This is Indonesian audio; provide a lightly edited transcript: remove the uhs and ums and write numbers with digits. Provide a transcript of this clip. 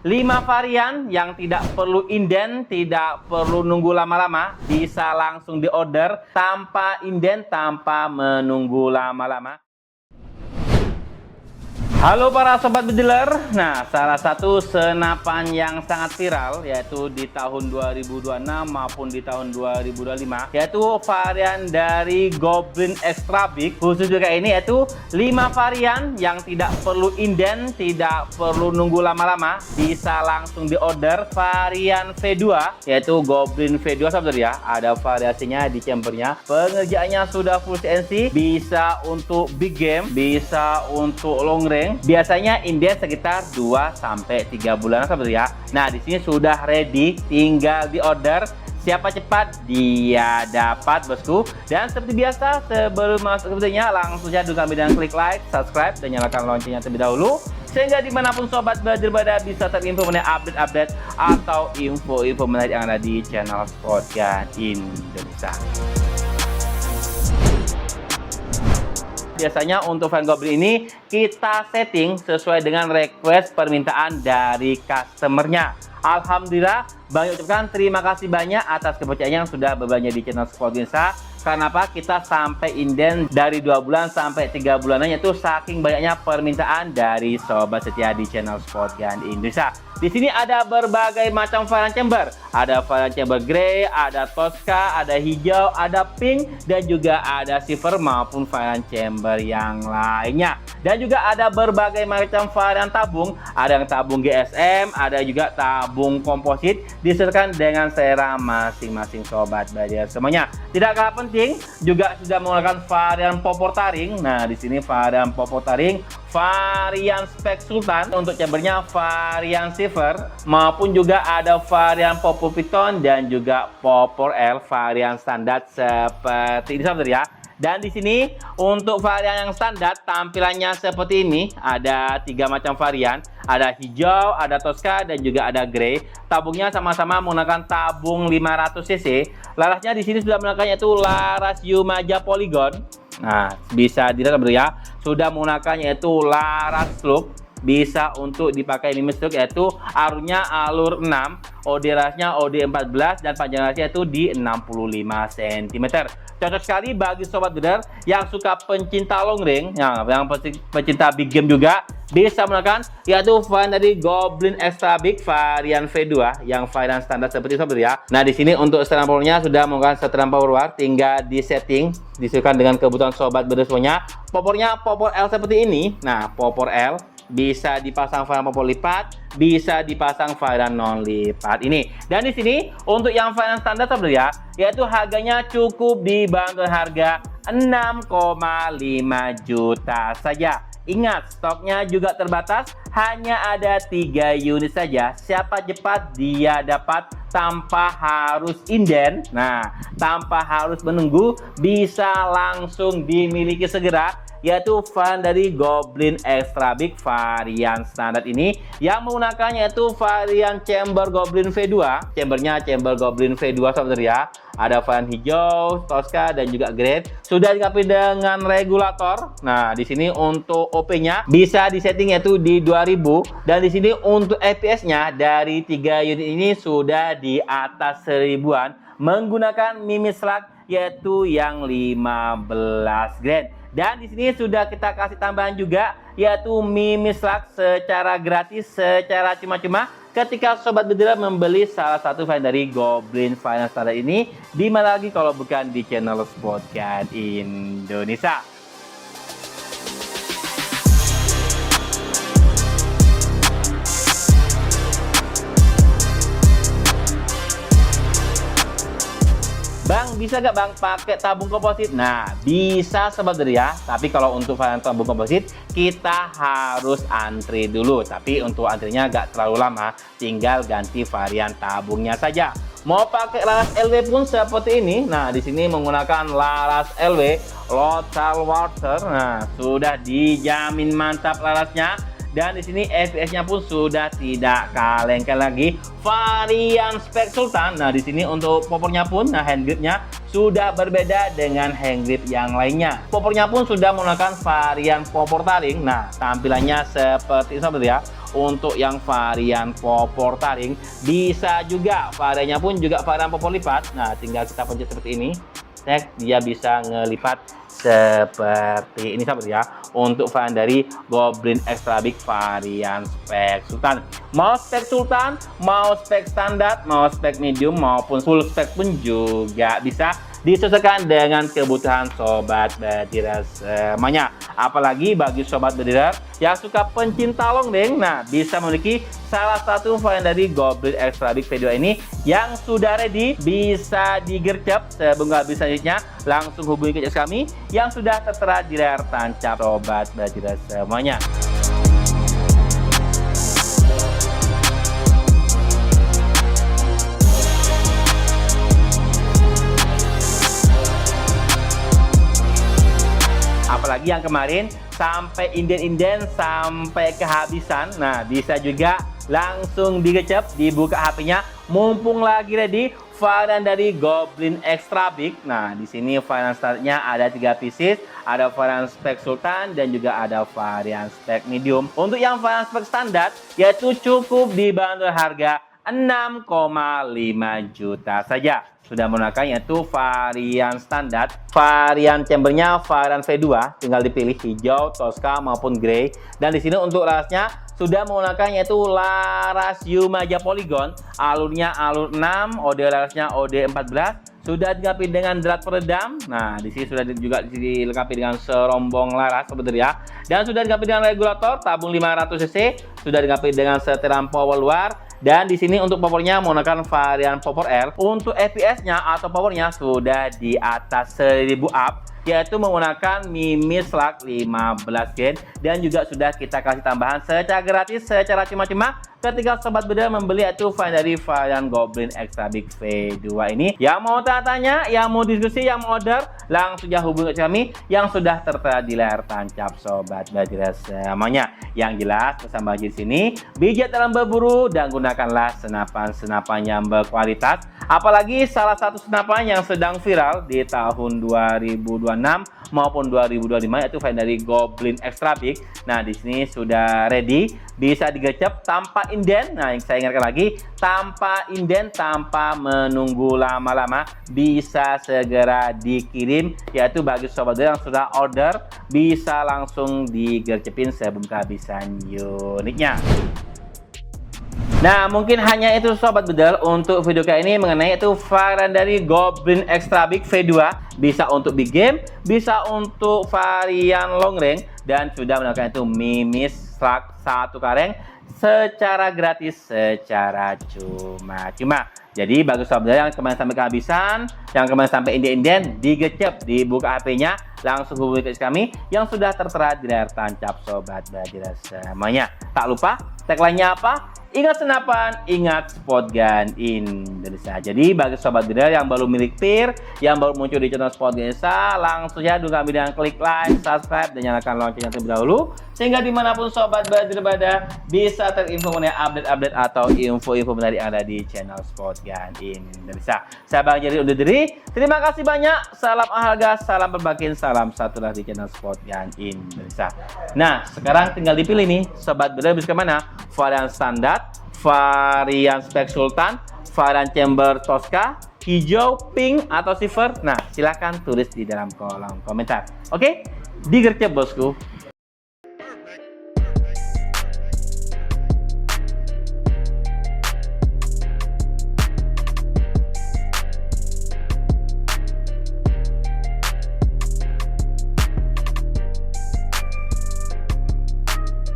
5 varian yang tidak perlu inden, tidak perlu nunggu lama-lama, bisa langsung diorder tanpa inden, tanpa menunggu lama-lama. Halo para sobat bediler. Nah, salah satu senapan yang sangat viral yaitu di tahun 2026 maupun di tahun 2025 yaitu varian dari Goblin Extra Big. Khusus juga ini yaitu 5 varian yang tidak perlu inden, tidak perlu nunggu lama-lama, bisa langsung diorder. Varian V2 yaitu Goblin V2 sahabat ya. Ada variasinya di chambernya. Pengerjaannya sudah full CNC, bisa untuk big game, bisa untuk long range. Biasanya inden sekitar 2-3 bulan sahabat ya. Nah, di sini sudah ready, tinggal di order. Siapa cepat dia dapat bosku. Dan seperti biasa sebelum masuk ke videonya langsung saja kami dan klik like, subscribe dan nyalakan loncengnya terlebih dahulu sehingga dimanapun sobat belajar pada bisa terinfo mengenai update-update atau info-info menarik yang ada di channel Sportgun Indonesia. Biasanya untuk fan Goblin ini kita setting sesuai dengan request permintaan dari customernya. Alhamdulillah, Bang ucapkan terima kasih banyak atas kepercayaan yang sudah berbelanja di channel Sportgun Indonesia. Karena apa? Kita sampai inden dari 2 bulan sampai 3 bulanan, yaitu saking banyaknya permintaan dari sobat setia di channel Sportgun Indonesia. Di sini ada berbagai macam varian chamber. Ada varian chamber grey, ada Tosca, ada hijau, ada pink, dan juga ada silver maupun varian chamber yang lainnya. Dan juga ada berbagai macam varian tabung. Ada yang tabung GSM, ada juga tabung komposit, disesuaikan dengan selera masing-masing sobat belajar semuanya. Tidak kalah penting, juga sudah menggunakan varian popor taring. Nah, di sini varian popor taring, varian spek Sultan untuk chambernya varian silver, maupun juga ada varian popor piton dan juga popor L varian standar seperti ini sahabat ya. Dan di sini untuk varian yang standar tampilannya seperti ini, ada 3 macam varian, ada hijau, ada Tosca dan juga ada grey. Tabungnya sama-sama menggunakan tabung 500 cc. Larasnya di sini sudah menggunakan yaitu laras Yumaja Polygon. Nah, bisa dilihat ya, sudah menggunakan yaitu laras slope, bisa untuk dipakai limit stroke yaitu alurnya alur 6, OD rasnya OD 14 dan panjang rasnya itu di 65 cm. Cocok sekali bagi sobat bediler yang suka pencinta long range, yang pencinta big game juga bisa menggunakan yaitu varian dari Goblin Extra Big varian V2 yang varian standar seperti itu ya. Nah, di sini untuk setelan powernya sudah menggunakan setelan power war, tinggal di setting disesuaikan dengan kebutuhan sobat bediler semuanya. Popornya popor L seperti ini. Nah, popor L bisa dipasang varian popor lipat, bisa dipasang varian non lipat ini. Dan di sini untuk yang varian standar ya, yaitu harganya cukup dibanderol harga 6,5 juta saja. Ingat, stoknya juga terbatas, hanya ada 3 unit saja. Siapa cepat dia dapat tanpa harus inden. Nah, tanpa harus menunggu, bisa langsung dimiliki segera, yaitu varian dari Goblin Extra Big varian standar ini yang menggunakan yaitu varian chamber Goblin V2. Chambernya chamber Goblin V2 sahabat ya. Ada varian hijau, Tosca dan juga grey. Sudah dilengkapi dengan regulator. Nah, di sini untuk OP-nya bisa disetting yaitu di 2000 dan di sini untuk FPS-nya dari 3 unit ini sudah di atas 1000-an menggunakan mimis slug yaitu yang 15 grade. Dan di sini sudah kita kasih tambahan juga yaitu mimis slug secara gratis, secara cuma-cuma ketika sobat bediler membeli salah satu varian dari Goblin varian standar ini. Di mana lagi kalau bukan di channel Sportgun Indonesia. Bang, bisa gak bang pakai tabung komposit? Nah, bisa sobat bediler ya. Tapi kalau untuk varian tabung komposit kita harus antri dulu. Tapi untuk antrinya gak terlalu lama, tinggal ganti varian tabungnya saja. Mau pakai laras LW pun seperti ini. Nah, di sini menggunakan laras LW Local Water. Nah, sudah dijamin mantap larasnya. Dan di sini FPS-nya pun sudah tidak kalengkan lagi. Varian spek Sultan. Nah, di sini untuk popornya pun, nah hand gripnya sudah berbeda dengan hand grip yang lainnya. Popornya pun sudah menggunakan varian popor taring. Nah, tampilannya seperti ini ya. untuk yang varian popor taring. Bisa juga variannya pun juga varian popor lipat. Nah, tinggal kita pencet seperti ini. Dia bisa ngelipat seperti ini sahabat ya, untuk varian dari Goblin Extra Big varian spek Sultan. Mau spek Sultan, mau spek standar, mau spek medium maupun full spek pun juga bisa disesuaikan dengan kebutuhan sobat bediler semuanya. Apalagi bagi sobat bediler yang suka pencinta longdeng, nah bisa memiliki salah satu varian dari Goblin Extra Big V2 ini yang sudah ready, bisa digercep. Sebelum habis selanjutnya langsung hubungi ke kami yang sudah tertera di layar tancap sobat bediler semuanya. Apalagi yang kemarin sampai inden-inden sampai kehabisan. Nah, bisa juga langsung digecep, dibuka HP-nya, mumpung lagi ready varian dari Goblin Extra Big. Nah, di sini varian startnya ada 3 pieces, ada varian spek Sultan dan juga ada varian spek medium. Untuk yang varian spek standar yaitu cukup dibanderol harga 6,5 juta saja. Sudah menggunakan yaitu varian standar, varian chambernya varian V2, tinggal dipilih hijau, Tosca maupun grey. Dan di sini untuk larasnya sudah menggunakan yaitu laras Yumaja Polygon, alurnya alur 6, OD larasnya OD 14. Sudah dilengkapi dengan drat peredam. Nah, di sini sudah juga dilengkapi dengan serombong laras sebenarnya. Dan sudah dilengkapi dengan regulator tabung 500 cc, sudah dilengkapi dengan setelan power luar. Dan di sini untuk powernya menggunakan varian popor L. Untuk FPS-nya atau powernya sudah di atas 1000 up, yaitu menggunakan MIMI Slug 15 gen. Dan juga sudah kita kasih tambahan secara gratis, secara cuma-cuma ketika sobat bediler membeli itu dari varian Goblin Extra Big V2 ini. Yang mau tanya-tanya, yang mau diskusi, yang mau order, langsung saja hubungi kami yang sudah tertera di layar tancap sobat bediler semuanya. Yang jelas pesan bagi di sini, bijak dalam berburu dan gunakanlah senapan-senapan yang berkualitas. Apalagi salah satu senapan yang sedang viral di tahun 2026 maupun 2025 yaitu varian dari Goblin Extra Big. Nah, di sini sudah ready, bisa digecep tanpa inden. Nah, yang saya ingatkan lagi, tanpa inden, tanpa menunggu lama-lama, bisa segera dikirim. Yaitu bagi sobat yang sudah order, bisa langsung digercepin sebelum kehabisan unitnya. Nah, mungkin hanya itu sobat bedel untuk video kali ini mengenai itu varian dari Goblin Extra Big V2. Bisa untuk big game, bisa untuk varian long range, dan sudah menggunakan itu MIMI Slug 1 kareng secara gratis, secara cuma-cuma. Jadi bagi sobat bedel yang kemarin sampai kehabisan, yang kemarin sampai inden-inden, digecep, dibuka HP-nya, langsung hubungi ke kami yang sudah tertera di layar tancap sobat bediler semuanya. Tak lupa tagline-nya apa? Ingat senapan, ingat spot gun Indonesia. Jadi bagi sobat bediler yang baru milik peer, yang baru muncul di channel Spot Gun Indonesia, langsung saja dengan dengan klik like, subscribe, dan nyalakan loncengnya terlebih dahulu, sehingga dimanapun sobat bediler berada bisa terinfo mengenai update-update atau info-info menarik yang ada di channel Spot Gun Indonesia. Saya Bang Jerry undur diri. Terima kasih banyak. Salam harga, salam berbagi, salam satu lagi di channel Spot Gun Indonesia. Nah, sekarang tinggal dipilih nih sobat bediler bisa kemana? Varian standar, varian spek Sultan, varian chamber Tosca, hijau, pink, atau silver. Nah, silahkan tulis di dalam kolom komentar. Oke, digercep bosku.